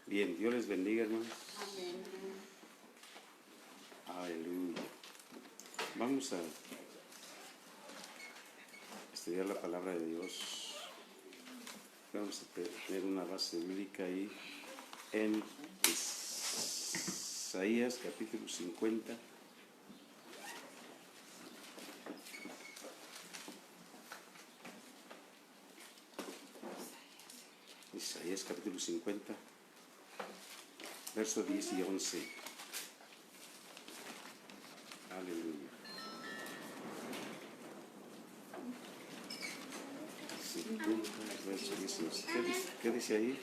Bien, Dios les bendiga, hermanos. Amén. Aleluya. Vamos a estudiar la palabra de Dios. Vamos a tener una base bíblica ahí en Isaías capítulo 50. Isaías capítulo 50, versos 10 y 11. Aleluya. 50, verso 10 y 11. ¿Qué dice ahí?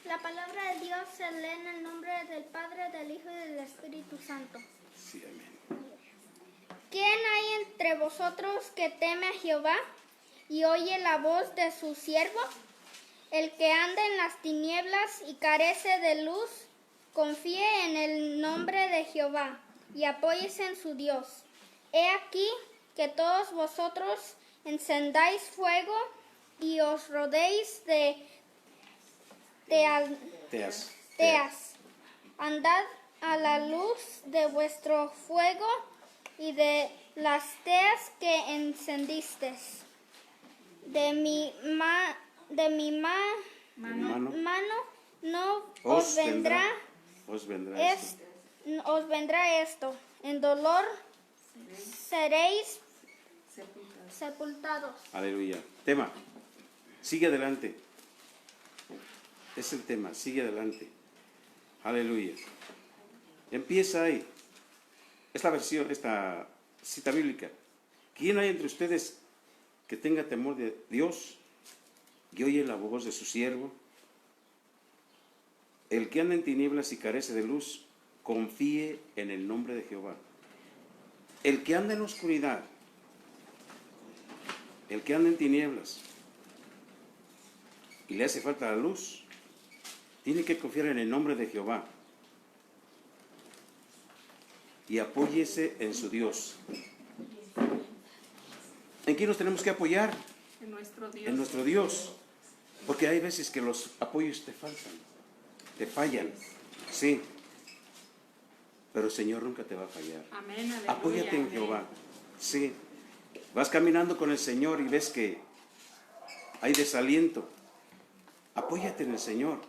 La palabra de Dios se lee en el nombre del Padre, del Hijo y del Espíritu Santo. Sí, amén. ¿Quién hay entre vosotros que teme a Jehová y oye la voz de su siervo? El que anda en las tinieblas y carece de luz, confíe en el nombre de Jehová y apóyese en su Dios. He aquí que todos vosotros encendáis fuego y os rodéis de teas. Andad a la luz de vuestro fuego y de las teas que encendisteis. De mi mano no os vendrá esto. En dolor seréis sepultados. Aleluya. Tema. Sigue adelante. Es el tema. Sigue adelante. Aleluya. Empieza ahí. Esta versión, esta cita bíblica. ¿Quién hay entre ustedes que tenga temor de Dios y oye la voz de su siervo? El que anda en tinieblas y carece de luz, confíe en el nombre de Jehová. El que anda en oscuridad, el que anda en tinieblas y le hace falta la luz, tiene que confiar en el nombre de Jehová y apóyese en su Dios. ¿En quién nos tenemos que apoyar? En nuestro Dios. En nuestro Dios. Porque hay veces que los apoyos te faltan, te fallan. Sí. Pero el Señor nunca te va a fallar. Amén, aleluya, Apóyate en amén. Jehová. Sí. Vas caminando con el Señor y ves que hay desaliento. Apóyate en el Señor.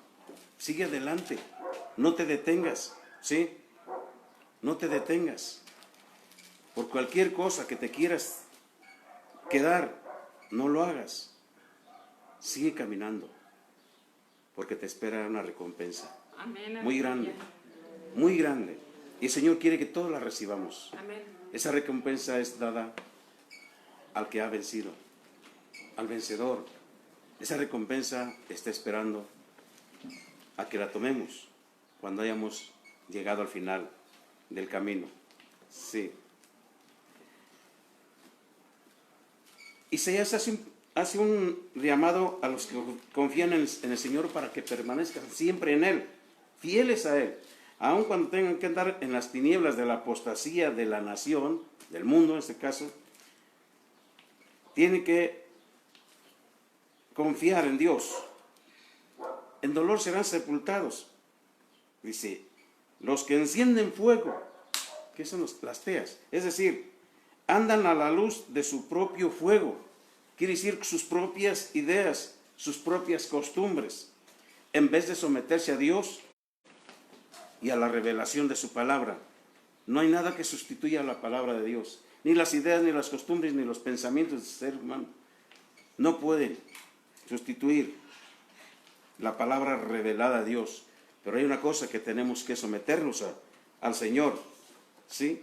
Sigue adelante. No te detengas. Sí. No te detengas. Por cualquier cosa que te quieras quedar, no lo hagas. Sigue caminando. Porque te espera una recompensa. Amén, Muy aleluya. grande. Muy grande. Y el Señor quiere que todos la recibamos. Amén. Esa recompensa es dada al que ha vencido, al vencedor. Esa recompensa está esperando a que la tomemos cuando hayamos llegado al final del camino. Sí. Isaías hace un llamado a los que confían en el Señor para que permanezcan siempre en Él, fieles a Él. Aun cuando tengan que andar en las tinieblas de la apostasía de la nación, del mundo en este caso, tienen que confiar en Dios. En dolor serán sepultados. Dice, los que encienden fuego, ¿qué son las teas? Es decir, andan a la luz de su propio fuego. Quiere decir sus propias ideas, sus propias costumbres. En vez de someterse a Dios y a la revelación de su palabra. No hay nada que sustituya a la palabra de Dios. Ni las ideas, ni las costumbres, ni los pensamientos del ser humano. No pueden sustituir la palabra revelada a Dios. Pero hay una cosa que tenemos que someternos al Señor. ¿Sí?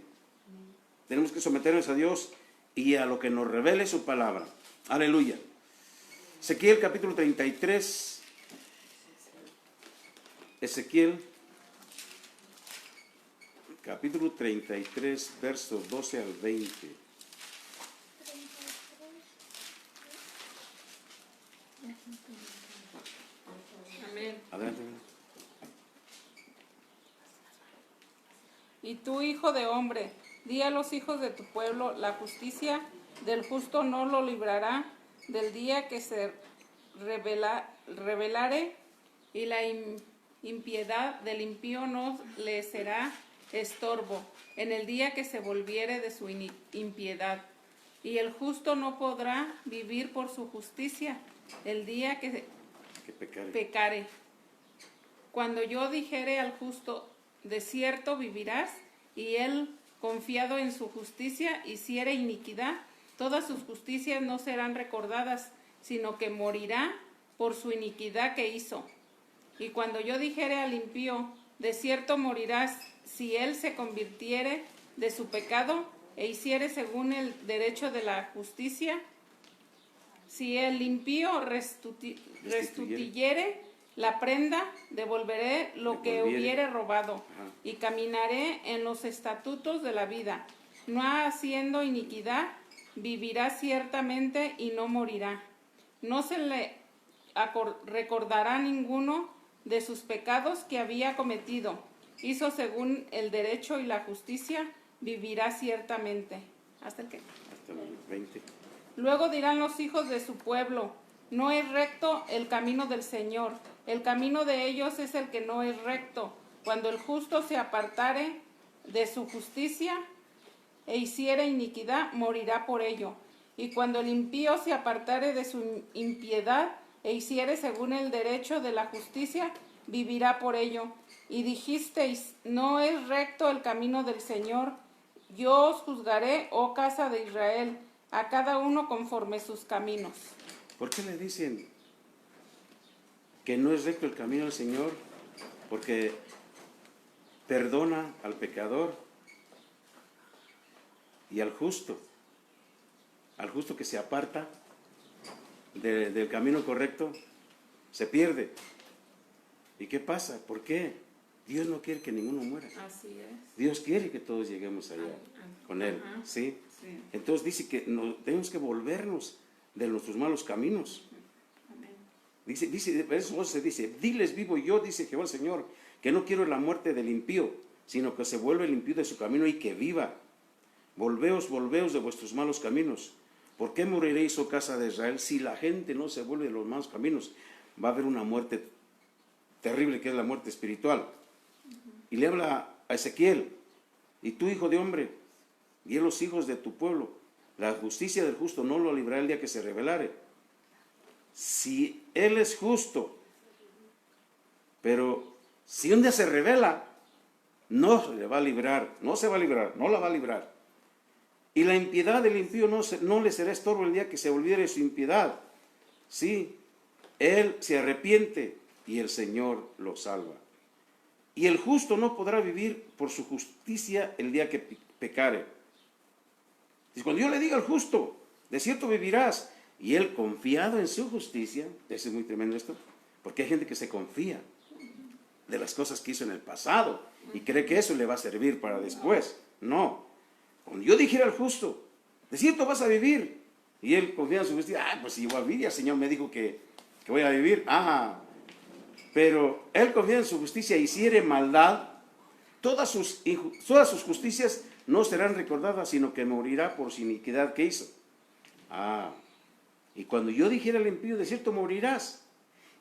Tenemos que someternos a Dios y a lo que nos revele su palabra. Aleluya. Ezequiel capítulo 33. Ezequiel capítulo 33, versos 12 al 20. Amén. Adelante. Y tú, hijo de hombre, di a los hijos de tu pueblo, la justicia del justo no lo librará del día que se revelare y la impiedad del impío no le será estorbo en el día que se volviere de su impiedad. Y el justo no podrá vivir por su justicia el día que pecare. Cuando yo dijere al justo, de cierto vivirás, y él, confiado en su justicia, hiciere iniquidad, todas sus justicias no serán recordadas, sino que morirá por su iniquidad que hizo. Y cuando yo dijere al impío, de cierto morirás, si él se convirtiere de su pecado e hiciere según el derecho de la justicia, si el impío restituyere la prenda, devolveré lo que hubiere robado, y caminaré en los estatutos de la vida. No haciendo iniquidad, vivirá ciertamente y no morirá. No se le recordará ninguno de sus pecados que había cometido. Hizo según el derecho y la justicia, vivirá ciertamente. ¿Hasta el qué? Hasta el 20. Luego dirán los hijos de su pueblo, no es recto el camino del Señor. El camino de ellos es el que no es recto. Cuando el justo se apartare de su justicia e hiciere iniquidad, morirá por ello. Y cuando el impío se apartare de su impiedad e hiciere según el derecho de la justicia, vivirá por ello. Y dijisteis, no es recto el camino del Señor. Yo os juzgaré, oh casa de Israel, a cada uno conforme sus caminos. ¿Por qué le dicen que no es recto el camino del Señor? Porque perdona al pecador y al justo que se aparta del camino correcto, se pierde. ¿Y qué pasa? ¿Por qué? Dios no quiere que ninguno muera. Así es. Dios quiere que todos lleguemos allá con Él. ¿Sí? Sí. Entonces dice que tenemos que volvernos de nuestros malos caminos. Amén. Dice, eso se dice, diles vivo yo, dice Jehová el Señor, que no quiero la muerte del impío, sino que se vuelve el impío de su camino y que viva. Volveos de vuestros malos caminos. ¿Por qué moriréis, oh casa de Israel? Si la gente no se vuelve de los malos caminos, va a haber una muerte terrible, que es la muerte espiritual. Y le habla a Ezequiel, y tú, hijo de hombre, y a los hijos de tu pueblo, la justicia del justo no lo librará el día que se rebelare. Si él es justo, pero si un día se rebela, no se le va a librar, no se va a librar, no la va a librar. Y la impiedad del impío no le será estorbo el día que se olvide de su impiedad. Sí, él se arrepiente y el Señor lo salva. Y el justo no podrá vivir por su justicia el día que pecare. Y cuando yo le diga al justo, de cierto vivirás, y él confiado en su justicia, eso es muy tremendo esto, porque hay gente que se confía de las cosas que hizo en el pasado y cree que eso le va a servir para después. No. Cuando yo dijera al justo, de cierto vas a vivir, y él confía en su justicia, pues si yo voy a vivir, el Señor me dijo que voy a vivir, pero él confía en su justicia y hiciere maldad, todas sus justicias no serán recordadas, sino que morirá por su iniquidad que hizo. Y cuando yo dijera al impío, de cierto morirás,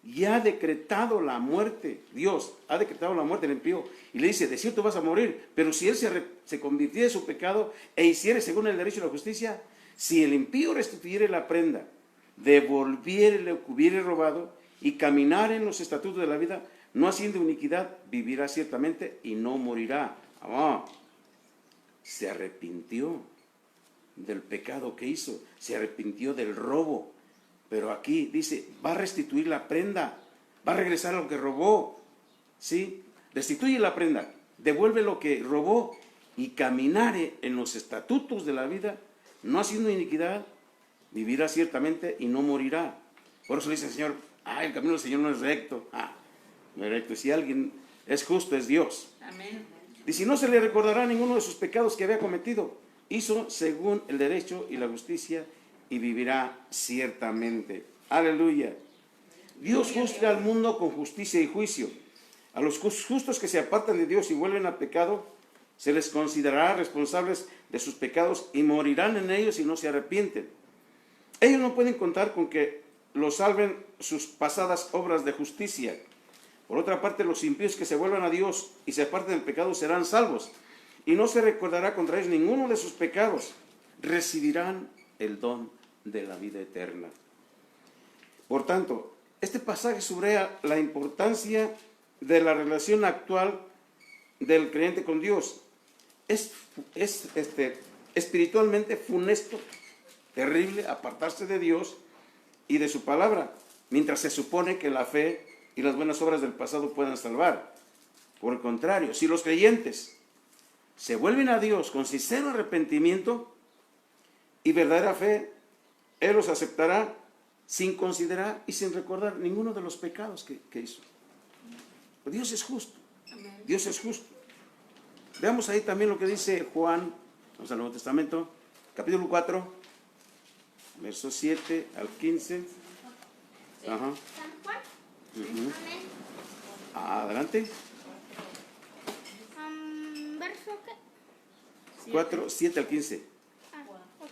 y ha decretado la muerte, Dios ha decretado la muerte del impío, y le dice, de cierto vas a morir, pero si él se convirtiera de su pecado e hiciere según el derecho de la justicia, si el impío restituyere la prenda, devolviere lo que hubiere robado, y caminar en los estatutos de la vida, no haciendo iniquidad, vivirá ciertamente y no morirá. Se arrepintió del pecado que hizo, se arrepintió del robo, pero aquí dice, va a restituir la prenda, va a regresar a lo que robó, ¿sí? Restituye la prenda, devuelve lo que robó y caminare en los estatutos de la vida, no haciendo iniquidad, vivirá ciertamente y no morirá. Por eso dice el Señor, el camino del Señor no es recto. No es recto. Si alguien es justo, es Dios. Amén. Dice, no se le recordará ninguno de sus pecados que había cometido. Hizo según el derecho y la justicia y vivirá ciertamente. Aleluya. Dios juzga al mundo con justicia y juicio. A los justos que se apartan de Dios y vuelven al pecado, se les considerará responsables de sus pecados y morirán en ellos si no se arrepienten. Ellos no pueden contar con que los salven sus pasadas obras de justicia, Por otra parte, los impíos que se vuelvan a Dios y se aparten del pecado serán salvos, y no se recordará contra ellos ninguno de sus pecados. Recibirán el don de la vida eterna. Por tanto, este pasaje subraya la importancia de la relación actual del creyente con Dios. Es espiritualmente funesto, terrible, apartarse de Dios y de su palabra, mientras se supone que la fe y las buenas obras del pasado puedan salvar. Por el contrario, si los creyentes se vuelven a Dios con sincero arrepentimiento y verdadera fe, Él los aceptará sin considerar y sin recordar ninguno de los pecados que hizo. Dios es justo. Dios es justo. Veamos ahí también lo que dice Juan, vamos al Nuevo Testamento, capítulo 4, versos 7 al 15. Ajá. ¿San Juan? Ujú. Amén. Adelante. ¿Verso qué? 4, 7 al 15. Ah, ok.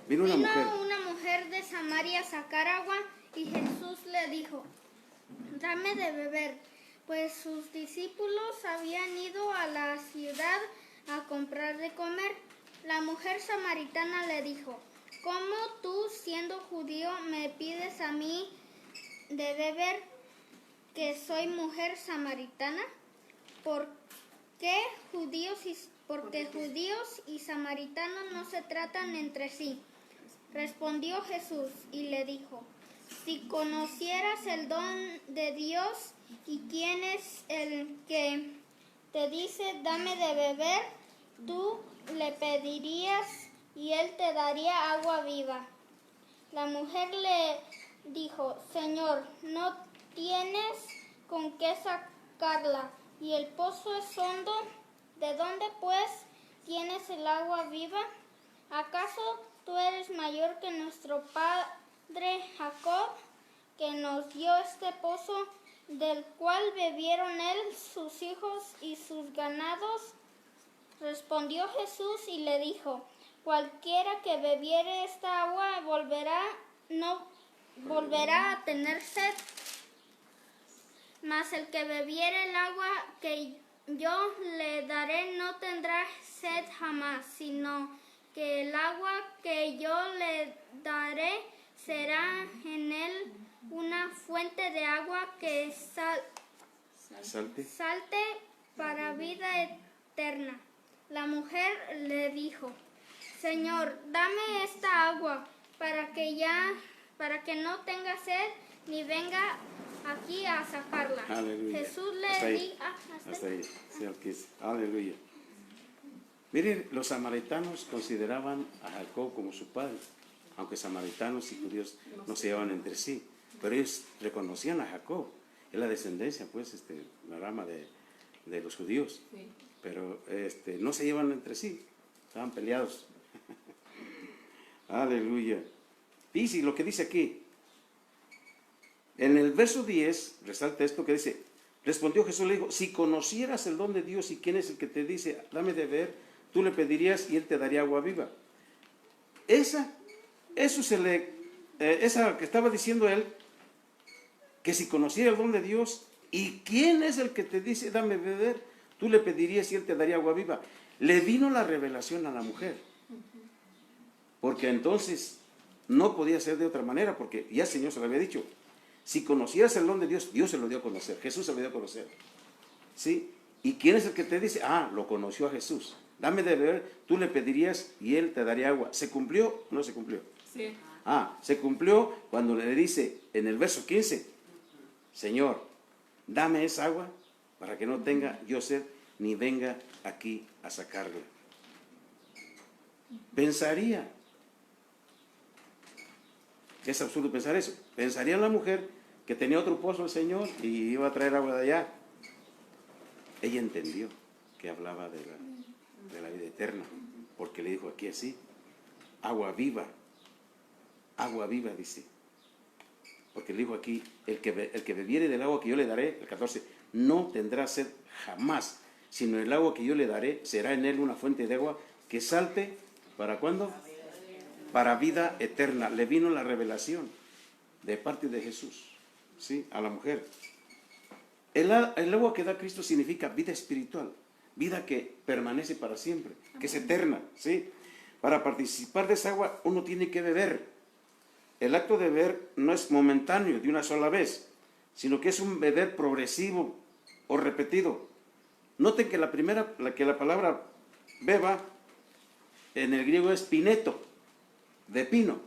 Vino una mujer. Una mujer de Samaria a sacar agua y Jesús le dijo, dame de beber, pues sus discípulos habían ido a la ciudad a comprar de comer. La mujer samaritana le dijo, ¿cómo tú, siendo judío, me pides a mí de beber, que soy mujer samaritana? Porque judíos y samaritanos no se tratan entre sí. Respondió Jesús y le dijo, si conocieras el don de Dios y quién es el que te dice, dame de beber, tú le pedirías y él te daría agua viva. La mujer le dijo, Señor, no tienes con qué sacarla y el pozo es hondo. ¿De dónde pues tienes el agua viva? ¿Acaso tú eres mayor que nuestro padre Jacob, que nos dio este pozo, del cual bebieron él, sus hijos y sus ganados? Respondió Jesús y le dijo, cualquiera que bebiere esta agua no volverá a tener sed, mas el que bebiere el agua que yo le daré no tendrá sed jamás, sino que el agua que yo le daré será en él una fuente de agua que salte para vida eterna. La mujer le dijo, Señor, dame esta agua para que no tenga sed ni venga aquí a sacarla. Aleluya. Jesús Hasta le ahí. dijo, Hasta ahí. Sí, aquí es. Aleluya. Miren, los samaritanos consideraban a Jacob como su padre, aunque samaritanos y judíos no se llevaban entre sí, pero ellos reconocían a Jacob, es la descendencia, pues, la rama de los judíos, pero no se llevan entre sí, estaban peleados. Aleluya. Dice lo que dice aquí, en el verso 10, resalta esto que dice, respondió Jesús, le dijo, si conocieras el don de Dios y quién es el que te dice, dame de beber, tú le pedirías y él te daría agua viva. Esa que estaba diciendo él, que si conociera el don de Dios y quién es el que te dice, dame de beber, tú le pedirías y él te daría agua viva. Le vino la revelación a la mujer, porque entonces no podía ser de otra manera, porque ya el Señor se lo había dicho. Si conocieras el don de Dios, Dios se lo dio a conocer, Jesús se lo dio a conocer. ¿Sí? ¿Y quién es el que te dice? Ah, lo conoció a Jesús. Dame de beber, tú le pedirías y él te daría agua. ¿Se cumplió o no se cumplió? Sí. Se cumplió cuando le dice en el verso 15, Señor, dame esa agua para que no tenga yo sed ni venga aquí a sacarla. Pensaría, que es absurdo pensar eso, pensaría la mujer que tenía otro pozo el Señor y iba a traer agua de allá. Ella entendió que hablaba de la vida eterna, porque le dijo aquí así, agua viva dice, porque le dijo aquí, el que bebiere del agua que yo le daré, el 14, no tendrá sed jamás, sino el agua que yo le daré será en él una fuente de agua que salte, ¿para cuándo? Para vida eterna. Le vino la revelación de parte de Jesús. ¿sí? A la mujer. El agua que da Cristo significa vida espiritual, vida que permanece para siempre, que es eterna, ¿sí? Para participar de esa agua uno tiene que beber. El acto de beber no es momentáneo, de una sola vez, sino que es un beber progresivo o repetido. Noten que la palabra beba en el griego es pineto, de pino.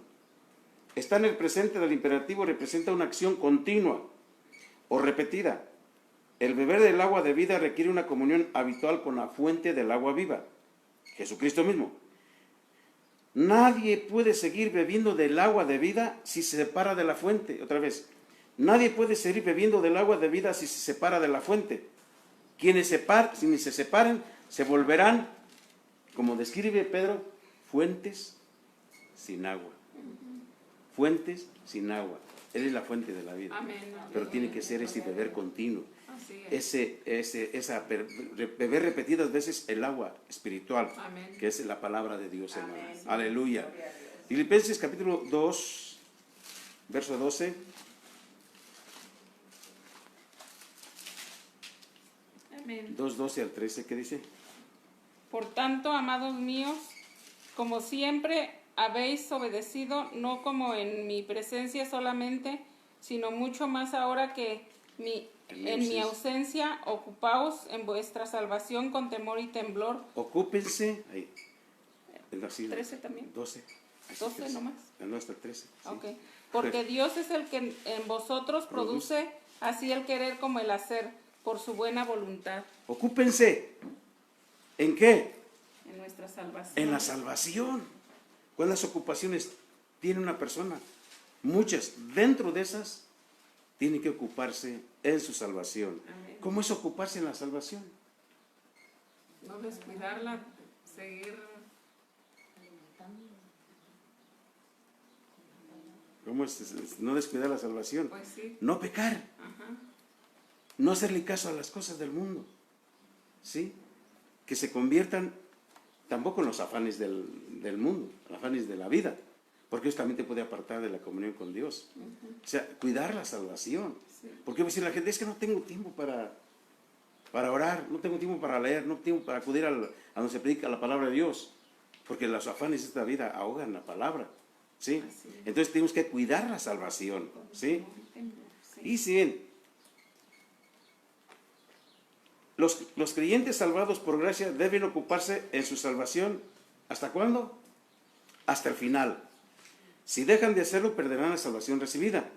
Está en el presente del imperativo, representa una acción continua o repetida. El beber del agua de vida requiere una comunión habitual con la fuente del agua viva, Jesucristo mismo. Nadie puede seguir bebiendo del agua de vida si se separa de la fuente. Otra vez, nadie puede seguir bebiendo del agua de vida si se separa de la fuente. Quienes se separen, se volverán, como describe Pedro, fuentes sin agua. Fuentes sin agua. Él es la fuente de la vida. Amén. Pero tiene que ser ese beber continuo. Así es. Beber repetidas veces el agua espiritual, Amén. que es la palabra de Dios, hermano. Amén. Aleluya. Gloria a Dios. Filipenses capítulo 2, verso 12. Amén. 2:12 al 13, ¿qué dice? Por tanto, amados míos, como siempre habéis obedecido, no como en mi presencia solamente, sino mucho más ahora que en mi ausencia, ocupaos en vuestra salvación con temor y temblor. Ocúpense, ahí, 13 también. 12. 12 nomás. No, hasta el 13. sí. Ok. Porque Dios es el que en vosotros produce así el querer como el hacer, por su buena voluntad. Ocúpense. ¿En qué? En nuestra salvación. En la salvación. ¿Cuántas ocupaciones tiene una persona? Muchas. Dentro de esas, tiene que ocuparse en su salvación. Amén. ¿Cómo es ocuparse en la salvación? No descuidarla, seguir. ¿Cómo es no descuidar la salvación? Pues sí. No pecar. Ajá. No hacerle caso a las cosas del mundo. ¿Sí? Que se conviertan tampoco en los afanes del mundo, los afanes de la vida. Porque eso también te puede apartar de la comunión con Dios. O sea, cuidar la salvación. Sí. Porque va a decir la gente, es que no tengo tiempo para orar, no tengo tiempo para leer, no tengo tiempo para acudir a donde se predica la palabra de Dios. Porque los afanes de esta vida ahogan la palabra. ¿Sí? Así es. Entonces tenemos que cuidar la salvación. ¿Sí? Sí. Y si bien los creyentes salvados por gracia deben ocuparse en su salvación, ¿hasta cuándo? Hasta el final. Si dejan de hacerlo, perderán la salvación recibida.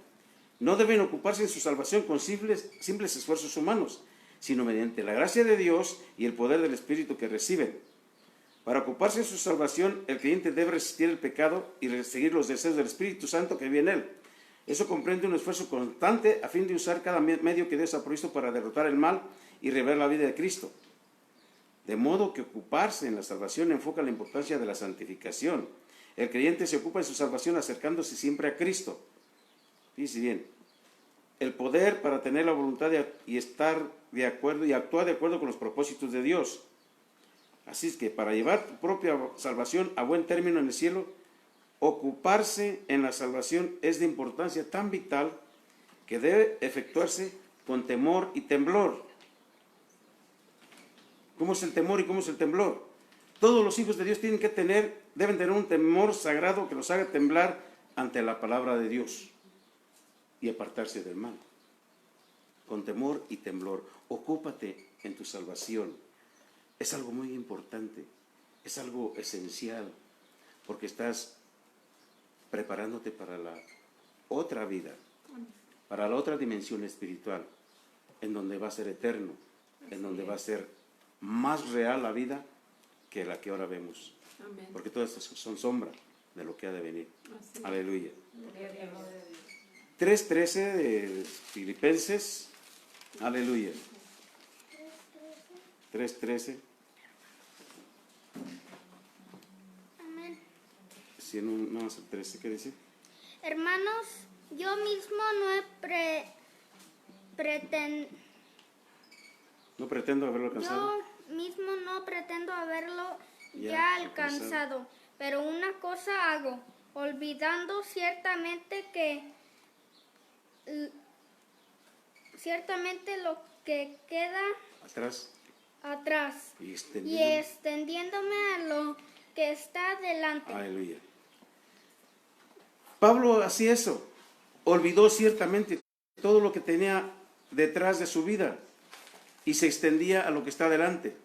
No deben ocuparse en su salvación con simples esfuerzos humanos, sino mediante la gracia de Dios y el poder del Espíritu que reciben. Para ocuparse en su salvación, el creyente debe resistir el pecado y seguir los deseos del Espíritu Santo que vive en él. Eso comprende un esfuerzo constante a fin de usar cada medio que Dios ha provisto para derrotar el mal y revelar la vida de Cristo. De modo que ocuparse en la salvación enfoca la importancia de la santificación. El creyente se ocupa de su salvación acercándose siempre a Cristo. Fíjense bien, el poder para tener la voluntad y estar de acuerdo y actuar de acuerdo con los propósitos de Dios. Así es que para llevar tu propia salvación a buen término en el cielo, ocuparse en la salvación es de importancia tan vital que debe efectuarse con temor y temblor. ¿Cómo es el temor y cómo es el temblor? Todos los hijos de Dios deben tener un temor sagrado que los haga temblar ante la palabra de Dios y apartarse del mal. Con temor y temblor, ocúpate en tu salvación. Es algo muy importante, es algo esencial, porque estás preparándote para la otra vida, para la otra dimensión espiritual, en donde va a ser eterno, en donde va a ser más real la vida que la que ahora vemos. Amén. Porque todas estas son sombra de lo que ha de venir. Así es. Aleluya. Gloria a Dios. 3:13 de Filipenses. Aleluya. 3:13. Amén. Si no más el 13, ¿qué dice? Hermanos, yo mismo No pretendo haberlo alcanzado. yo mismo no pretendo haberlo Ya ya alcanzado, pero una cosa hago, olvidando ciertamente ciertamente lo que queda atrás y extendiéndome a lo que está delante. Aleluya. Pablo hacía eso, olvidó ciertamente todo lo que tenía detrás de su vida y se extendía a lo que está delante,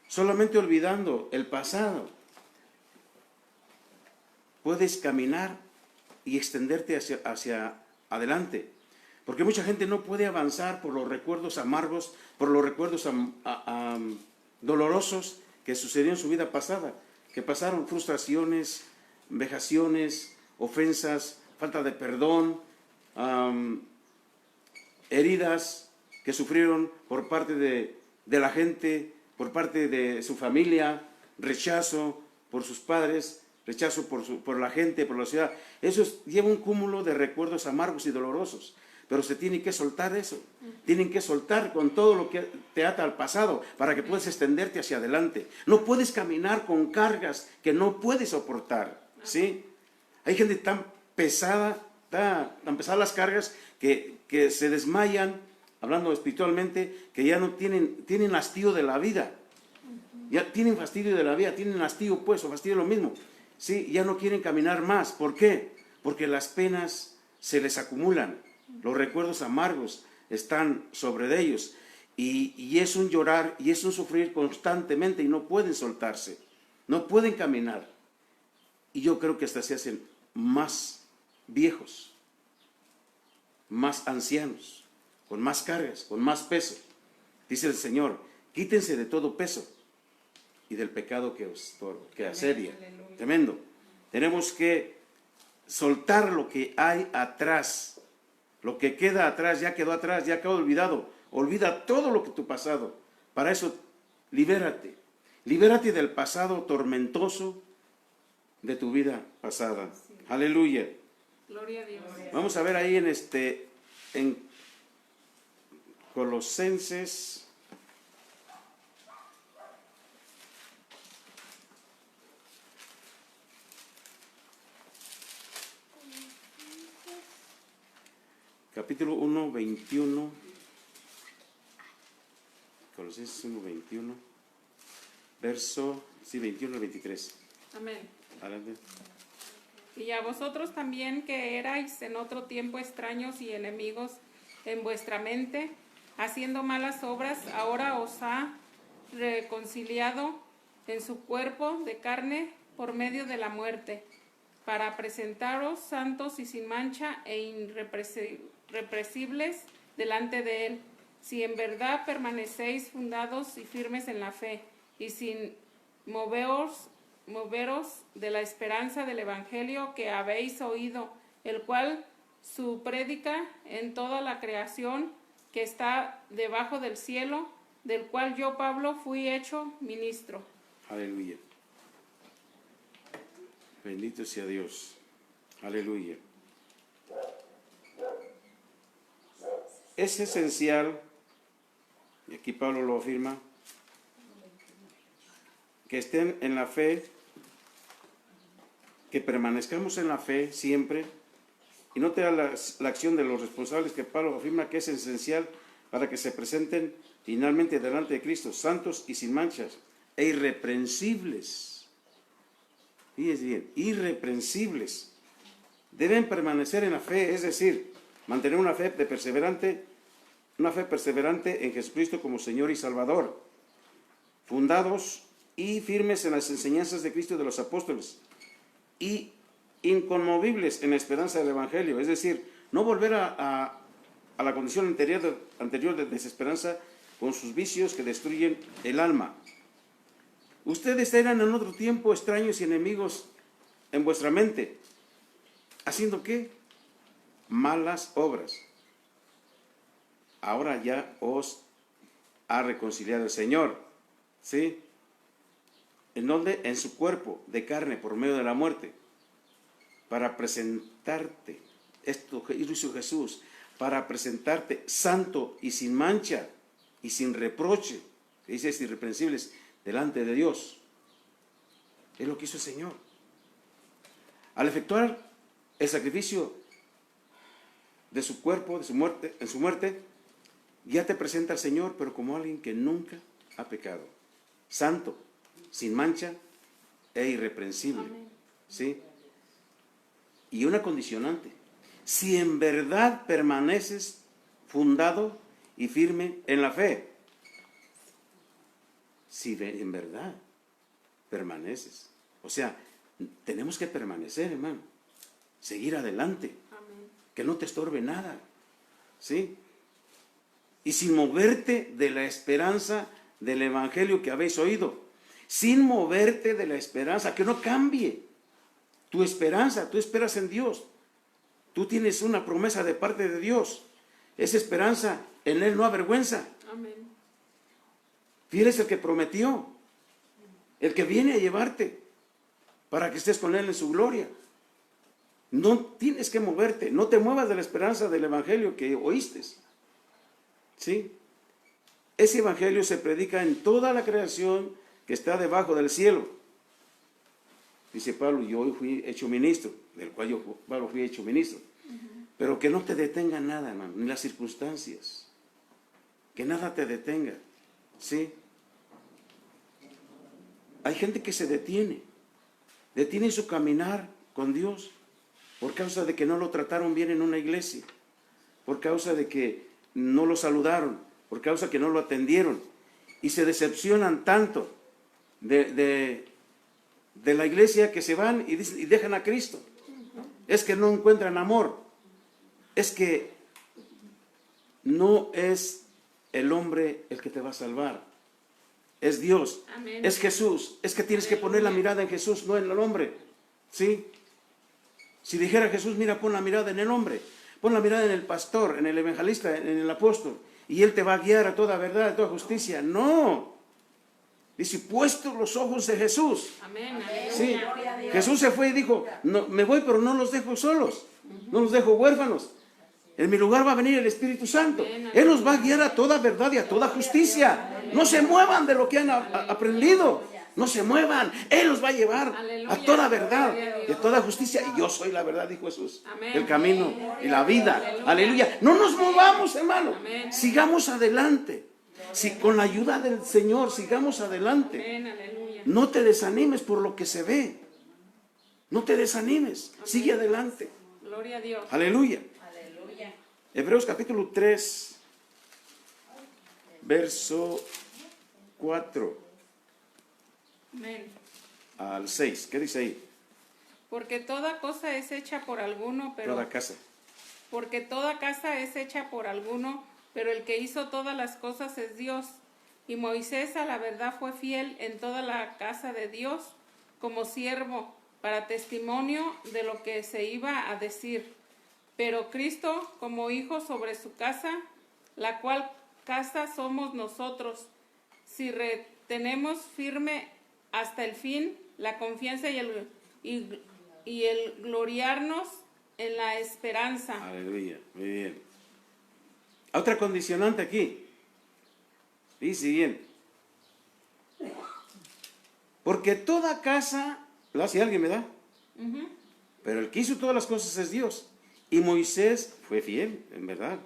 solamente olvidando el pasado. Puedes caminar y extenderte hacia adelante, porque mucha gente no puede avanzar por los recuerdos amargos, por los recuerdos dolorosos que sucedieron en su vida pasada, que pasaron frustraciones, vejaciones, ofensas, falta de perdón, heridas que sufrieron por parte de la gente, por parte de su familia, rechazo por sus padres, rechazo por la gente, por la ciudad. Eso lleva un cúmulo de recuerdos amargos y dolorosos, pero se tiene que soltar eso. Tienen que soltar con todo lo que te ata al pasado para que puedas extenderte hacia adelante. No puedes caminar con cargas que no puedes soportar, ¿sí? Hay gente tan pesada, tan pesadas las cargas que se desmayan, hablando espiritualmente, que ya no tienen hastío de la vida. Ya tienen fastidio de la vida, tienen hastío pues, o fastidio de lo mismo. Sí, ya no quieren caminar más. ¿Por qué? Porque las penas se les acumulan, los recuerdos amargos están sobre de ellos, y es un llorar y es un sufrir constantemente, y no pueden soltarse, no pueden caminar. Y yo creo que hasta se hacen más viejos, más ancianos, con más cargas, con más peso. Dice el Señor, quítense de todo peso y del pecado que asedia. Tremendo. Tenemos que soltar lo que hay atrás. Lo que queda atrás, ya quedó olvidado. Olvida todo lo que tu pasado. Para eso, libérate. Libérate del pasado tormentoso de tu vida pasada. Sí. Aleluya. Gloria a Dios. Vamos a ver ahí en Colosenses. Capítulo 1, 21. Colosenses 1, 21. Verso 21 al 23. Amén. Adelante. Y a vosotros también, que erais en otro tiempo extraños y enemigos en vuestra mente, haciendo malas obras, ahora os ha reconciliado en su cuerpo de carne por medio de la muerte, para presentaros santos y sin mancha e irrepresibles delante de él, si en verdad permanecéis fundados y firmes en la fe, y sin moveros de la esperanza del evangelio que habéis oído, el cual su prédica en toda la creación que está debajo del cielo, del cual yo, Pablo, fui hecho ministro. Aleluya. Bendito sea Dios. Aleluya. Es esencial, y aquí Pablo lo afirma, que estén en la fe, que permanezcamos en la fe siempre, y note la acción de los responsables que Pablo afirma que es esencial para que se presenten finalmente delante de Cristo, santos y sin manchas, e irreprensibles. Fíjense bien, irreprensibles. Deben permanecer en la fe, es decir, mantener una fe perseverante en Jesucristo como Señor y Salvador, fundados y firmes en las enseñanzas de Cristo y de los apóstoles, y inconmovibles en la esperanza del Evangelio, es decir, no volver a la condición anterior de desesperanza con sus vicios que destruyen el alma. Ustedes eran en otro tiempo extraños y enemigos en vuestra mente, ¿haciendo qué? Malas obras. Ahora ya os ha reconciliado el Señor, ¿sí? ¿En dónde? En su cuerpo de carne por medio de la muerte, para presentarte, esto hizo Jesús, para presentarte santo y sin mancha y sin reproche, que dice irreprensibles, delante de Dios. Es lo que hizo el Señor. Al efectuar el sacrificio de su cuerpo, de su muerte, en su muerte, ya te presenta al Señor, pero como alguien que nunca ha pecado. Santo, sin mancha e irreprensible. Amén. ¿Sí? Y una condicionante. Si en verdad permaneces fundado y firme en la fe. Si en verdad permaneces. O sea, tenemos que permanecer, hermano. Seguir adelante. Amén. Que no te estorbe nada. ¿Sí? Y sin moverte de la esperanza del evangelio que habéis oído. Sin moverte de la esperanza, que no cambie tu esperanza. Tú esperas en Dios. Tú tienes una promesa de parte de Dios. Esa esperanza en Él no avergüenza. Amén. Fiel es el que prometió, el que viene a llevarte para que estés con Él en su gloria. No tienes que moverte, no te muevas de la esperanza del evangelio que oíste. ¿Sí? Ese evangelio se predica en toda la creación que está debajo del cielo. Dice Pablo, yo hoy fui hecho ministro, del cual yo, Pablo, fui hecho ministro. Pero que no te detenga nada, hermano, ni las circunstancias. Que nada te detenga. ¿Sí? Hay gente que se detiene su caminar con Dios por causa de que no lo trataron bien en una iglesia, por causa de que no lo saludaron, por causa de que no lo atendieron, y se decepcionan tanto de la iglesia que se van y dejan a Cristo. Es que no encuentran amor, es que no es el hombre el que te va a salvar, es Dios. Amén. Es Jesús. Es que tienes que poner la mirada en Jesús, no en el hombre. ¿Sí? Si dijera Jesús, mira, pon la mirada en el hombre, pon la mirada en el pastor, en el evangelista, en el apóstol, y él te va a guiar a toda verdad, a toda justicia. No. Dice, puestos los ojos de Jesús. Amén. Sí. Aleluya. Jesús se fue y dijo, no, me voy, pero no los dejo solos, no los dejo huérfanos. En mi lugar va a venir el Espíritu Santo. Él nos va a guiar a toda verdad y a toda justicia. No se muevan de lo que han aprendido. No se muevan. Él los va a llevar a toda verdad y a toda justicia. Y yo soy la verdad, dijo Jesús. El camino y la vida. Aleluya. No nos movamos, hermano. Sigamos adelante. Si con la ayuda del Señor sigamos adelante. Amén. Aleluya. No te desanimes por lo que se ve. No te desanimes. Sigue adelante. Gloria a Dios. Aleluya. Hebreos capítulo 3, verso 4 Amén. al 6. ¿Qué dice ahí? Porque toda cosa es hecha por alguno, pero Toda casa. porque toda casa es hecha por alguno, pero el que hizo todas las cosas es Dios. Y Moisés a la verdad fue fiel en toda la casa de Dios como siervo para testimonio de lo que se iba a decir. Pero Cristo como hijo sobre su casa, la cual casa somos nosotros, si retenemos firme hasta el fin la confianza y el gloriarnos en la esperanza. Aleluya. Muy bien. Otra condicionante aquí. Dice bien. Porque toda casa, lo hace alguien, ¿verdad? Ujú. Pero el que hizo todas las cosas es Dios. Y Moisés fue fiel, en verdad,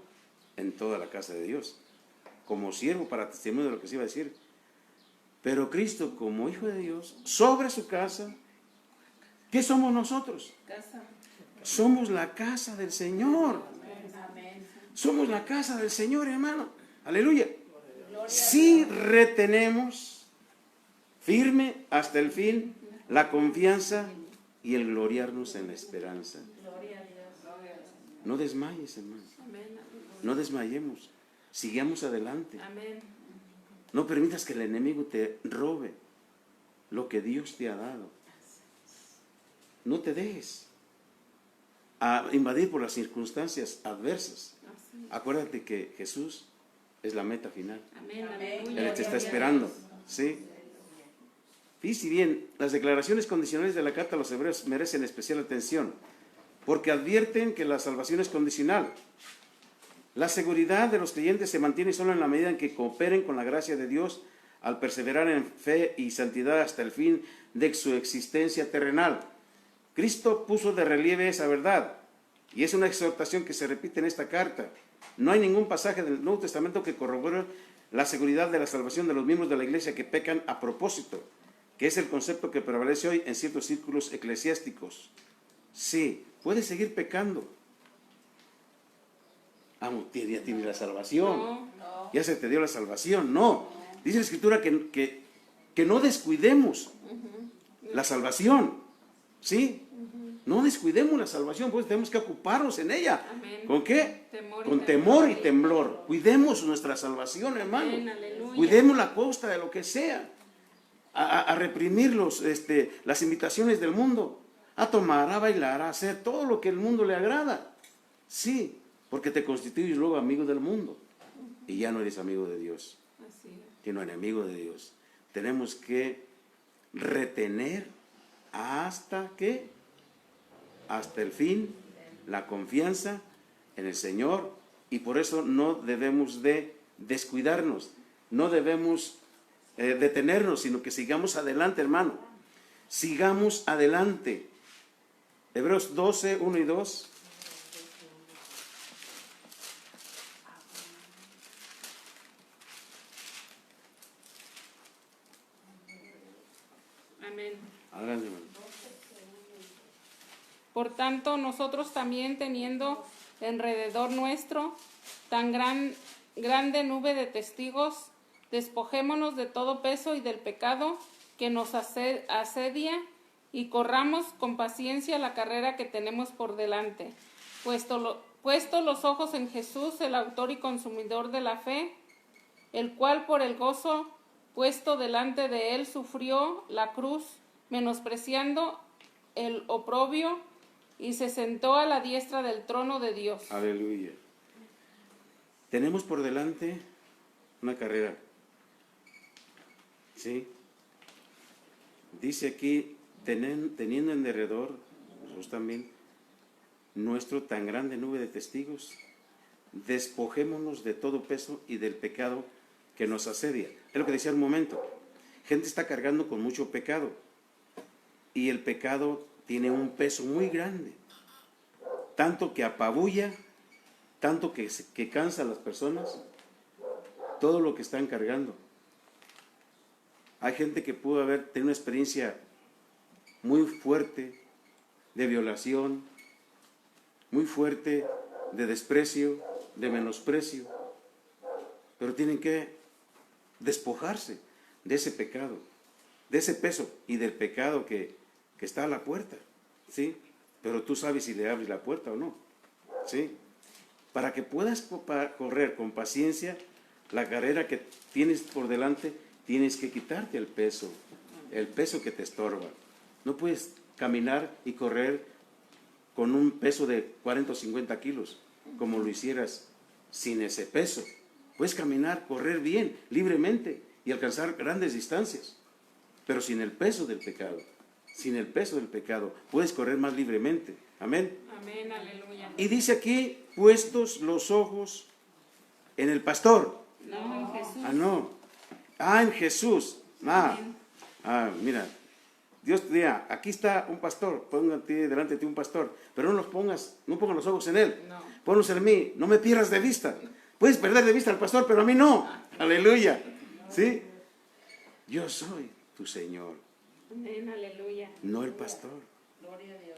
en toda la casa de Dios, como siervo para testimonio de lo que se iba a decir. Pero Cristo, como Hijo de Dios, sobre su casa, ¿qué somos nosotros? Casa. Somos la casa del Señor. Somos la casa del Señor, hermano. Aleluya. Si retenemos firme hasta el fin la confianza y el gloriarnos en la esperanza. No desmayes, hermano. Amén. No desmayemos. Sigamos adelante. Amén. No permitas que el enemigo te robe lo que Dios te ha dado. No te dejes invadir por las circunstancias adversas. Así. Acuérdate que Jesús es la meta final. Amén. Aleluya. Él te está esperando. ¿Sí? Fíjese bien, las declaraciones condicionales de la carta a los hebreos merecen especial atención, porque advierten que la salvación es condicional. La seguridad de los creyentes se mantiene solo en la medida en que cooperen con la gracia de Dios al perseverar en fe y santidad hasta el fin de su existencia terrenal. Cristo puso de relieve esa verdad, y es una exhortación que se repite en esta carta. No hay ningún pasaje del Nuevo Testamento que corrobore la seguridad de la salvación de los miembros de la iglesia que pecan a propósito, que es el concepto que prevalece hoy en ciertos círculos eclesiásticos. Sí, puedes seguir pecando. Ah, ya tiene la salvación. No. Ya se te dio la salvación. No. Dice la Escritura que no descuidemos la salvación. ¿Sí? No descuidemos la salvación, pues tenemos que ocuparnos en ella. Amén. ¿Con qué? Temor y Con temor y temblor. Cuidemos nuestra salvación, hermano. Amén, aleluya. Cuidemos la costa de lo que sea. A reprimir las invitaciones del mundo. A tomar, a bailar, a hacer todo lo que el mundo le agrada. Sí, porque te constituyes luego amigo del mundo. Y ya no eres amigo de Dios, Así es. sino enemigo de Dios. Tenemos que retener hasta el fin, la confianza en el Señor, y por eso no debemos de descuidarnos, no debemos detenernos, sino que sigamos adelante, hermano. Sigamos adelante. Hebreos 12, 1 y 2. Amén. Adelante, hermano. Por tanto, nosotros también, teniendo alrededor nuestro tan grande nube de testigos, despojémonos de todo peso y del pecado que nos asedia, y corramos con paciencia la carrera que tenemos por delante. Puesto los ojos en Jesús, el autor y consumidor de la fe, el cual por el gozo puesto delante de él sufrió la cruz, menospreciando el oprobio, y se sentó a la diestra del trono de Dios. Aleluya. Tenemos por delante una carrera. ¿Sí? Dice aquí, teniendo en derredor, nosotros también, nuestro tan grande nube de testigos, despojémonos de todo peso y del pecado que nos asedia. Es lo que decía un momento. Gente está cargando con mucho pecado, y el pecado tiene un peso muy grande, tanto que apabulla, tanto que cansa a las personas, todo lo que están cargando. Hay gente que pudo haber tenido una experiencia muy fuerte de violación, muy fuerte de desprecio, de menosprecio, pero tienen que despojarse de ese pecado, de ese peso y del pecado que está a la puerta, ¿sí? Pero tú sabes si le abres la puerta o no, ¿sí? Para que puedas correr con paciencia la carrera que tienes por delante, tienes que quitarte el peso que te estorba. No puedes caminar y correr con un peso de 40 o 50 kilos, como lo hicieras sin ese peso. Puedes caminar, correr bien, libremente, y alcanzar grandes distancias, pero sin el peso del pecado. Sin el peso del pecado, puedes correr más libremente. Amén. Amén, aleluya. Y dice aquí, puestos los ojos en el pastor. No, en Jesús. En Jesús. Mira, Dios te diga, aquí está un pastor, póngate delante de ti un pastor, pero no pongas los ojos en él. No. Ponlos en mí, no me pierdas de vista. Puedes perder de vista al pastor, pero a mí no. Aleluya. ¿Sí? Yo soy tu Señor. Amén, aleluya. No el pastor,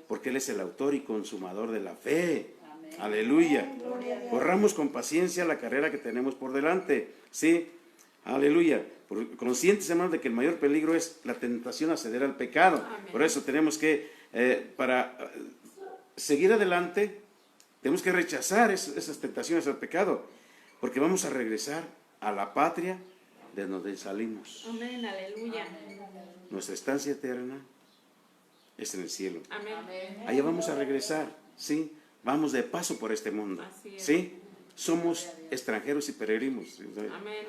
porque Él es el autor y consumador de la fe. Aleluya. Corramos con paciencia la carrera que tenemos por delante. Sí, aleluya. Conscientes, hermanos, de que el mayor peligro es la tentación a ceder al pecado. Amén. Por eso tenemos que, para seguir adelante, tenemos que rechazar esas tentaciones al pecado, porque vamos a regresar a la patria de donde salimos. Amén, aleluya. Nuestra estancia eterna es en el cielo. Amén. Allá vamos a regresar, ¿sí? Vamos de paso por este mundo, Así es. ¿sí? Somos extranjeros y peregrinos. ¿Sí? Amén.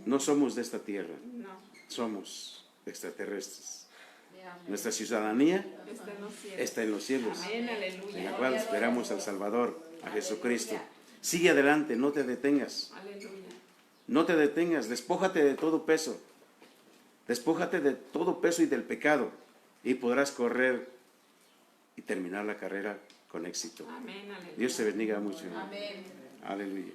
No somos de esta tierra, No, somos extraterrestres. Nuestra ciudadanía está en los cielos. está en los cielos, Amén, en la aleluya. cual esperamos al Salvador, a Jesucristo. Sigue adelante, no te detengas. Aleluya. No te detengas, despójate de todo peso. Despójate de todo peso y del pecado, y podrás correr y terminar la carrera con éxito. Amén, aleluya. Dios te bendiga mucho. Amén. Aleluya.